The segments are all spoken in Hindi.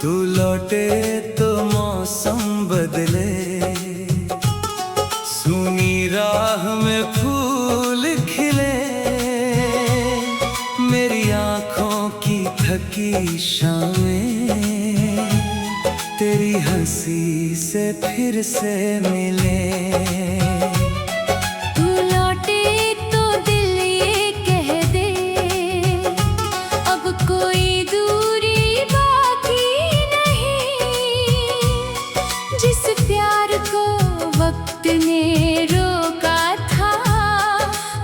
तू लौटे तो मौसम बदले, सूनी राह में फूल खिले, मेरी आँखों की थकी शामें तेरी हंसी से फिर से मिले। जिस प्यार को वक्त ने रोका था,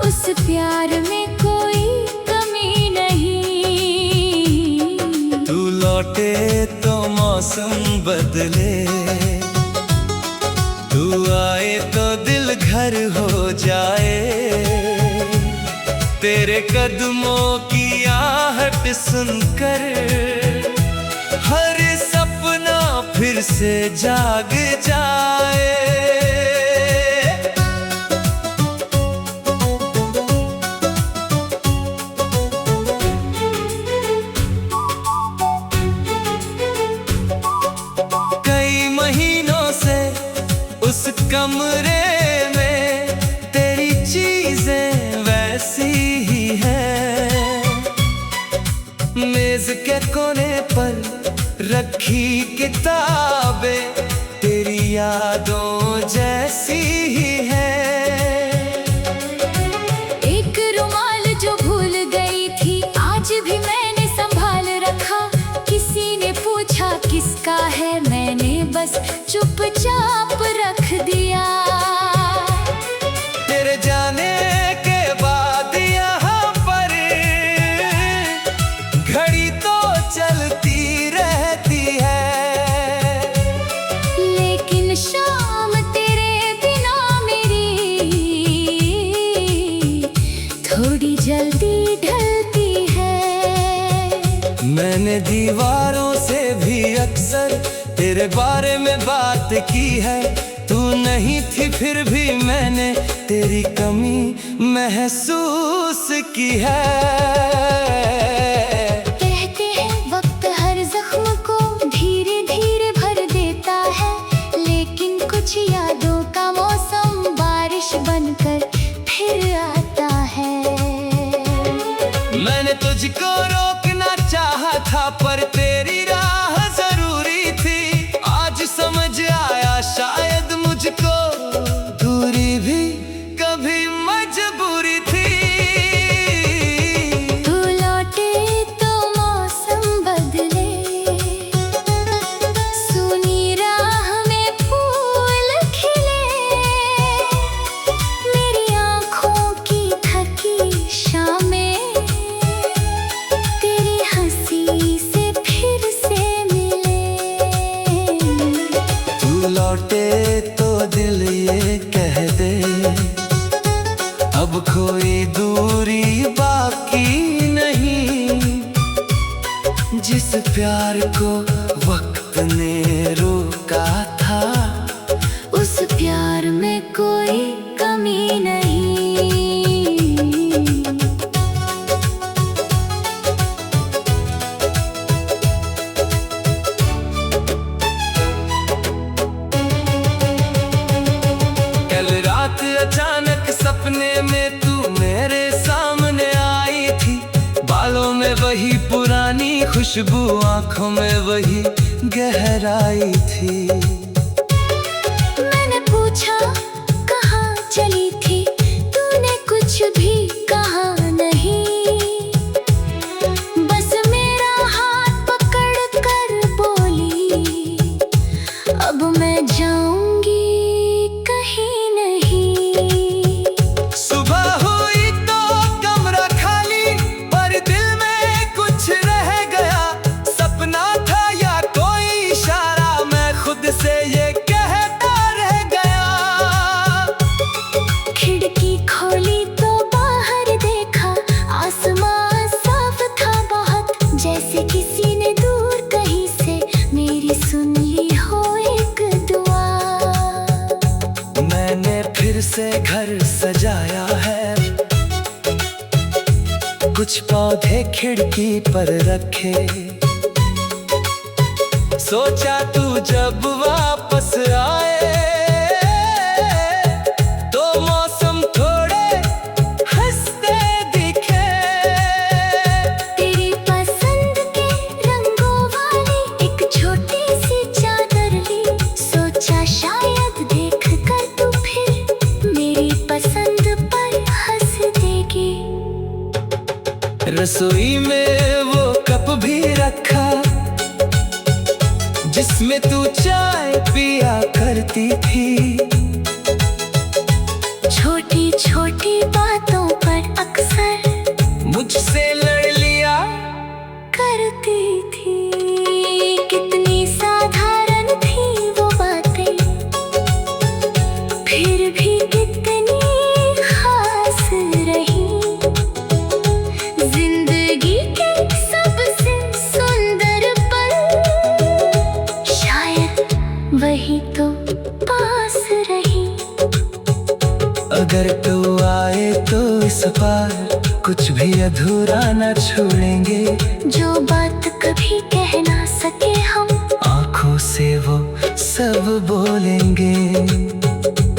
उस प्यार में कोई कमी नहीं। तू लौटे तो मौसम बदले, तू आए तो दिल घर हो जाए, तेरे कदमों की आहट सुनकर हर सपना फिर से जाग जाए। कई महीनों से उस कमरे में तेरी चीजें वैसी ही है, मेज के कोने पर रखी किताबें तेरी यादों जैसी ही है। एक रुमाल जो भूल गई थी आज भी मैंने संभाल रखा, किसी ने पूछा किसका है, मैंने बस चुपचाप रख दिया। तेरे जाने के बाद यहाँ पर घड़ी तो चलती रहती है, लेकिन शाम तेरे बिना मेरी थोड़ी जल्दी ढलती है। मैंने दीवारों से भी अक्सर तेरे बारे में बात की है, तू नहीं थी फिर भी मैंने तेरी कमी महसूस की है। कहते हैं वक्त हर जख्म को धीरे धीरे भर देता है, लेकिन कुछ यादों का मौसम बारिश बनकर फिर आता है। मैंने तुझको रोकना चाहा था पर तेरी राह जरूरी थी, आज समझ आया शायद मुझको दूरी भी कभी मजबूरी थी। तू लौटे तो मौसम बदले, सूनी राह में फूल खिले, मेरी आँखों की थकी शामें तेरी हंसी से फिर से मिले। तू लौटे तो दिल ये कह दे, अब कोई दूरी बाकी नहीं, जिस प्यार को वक्त ने रोका था, उस प्यार में कोई कमी नहीं। कल रात अचानक सपने में तू मेरे सामने आई थी, बालों में वही पुरानी खुशबू, आंखों में वही गहराई थी। मैंने पूछा कहाँ चली थी, तूने कुछ भी कहा नहीं, बस मेरा हाथ पकड़ कर बोली अब मैं जाऊंगी कहीं नहीं। सुबह हुई तो कमरा खाली, पर दिल में कुछ रह गया, सपना था या कोई इशारा, मैं खुद से कुछ पौधे खिड़की पर रखे। सोचा तू जब वापस आए तो मौसम थोड़े हंसते दिखे। तेरी पसंद के रंगों वाली एक छोटी सी चादर ली। सोचा शायद देख कर तू फिर मेरी पसंद पर हंस देगी। रसोई में वो कप भी रखा जिसमें तू चाय पिया करती थी। छोटी छोटी बातों पर अक्सर मुझसे लड़ लिया करती थी। कितनी साधारण थी वो बातें, फिर भी कितनी खास रही। जिंदगी के सबसे सुंदर पल शायद वही तो पास रही। अगर तू आए तो इस बार कुछ भी अधूरा न छोड़ेंगे। जो बात कभी कह ना सके हम आंखों से वो सब बोलेंगे।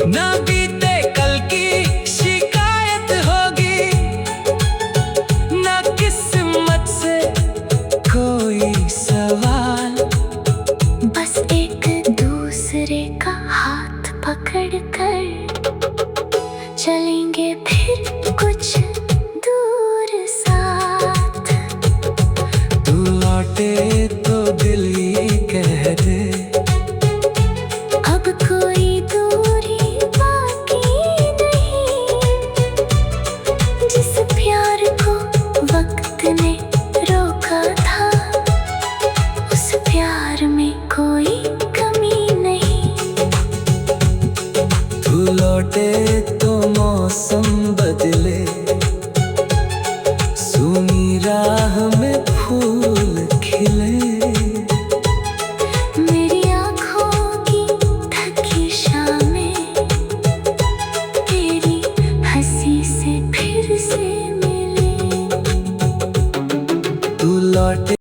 ना बीते कल की शिकायत होगी, ना किस्मत से कोई सवाल। बस एक दूसरे का हाथ पकड़ कर चलेंगे फिर कुछ दूर साथ। तू लौटे तो दिल ये कह दे अब कोई दूरी बाकी नहीं। जिस प्यार को वक्त ने रोका था उस प्यार में कोई कमी नहीं। तू लौटे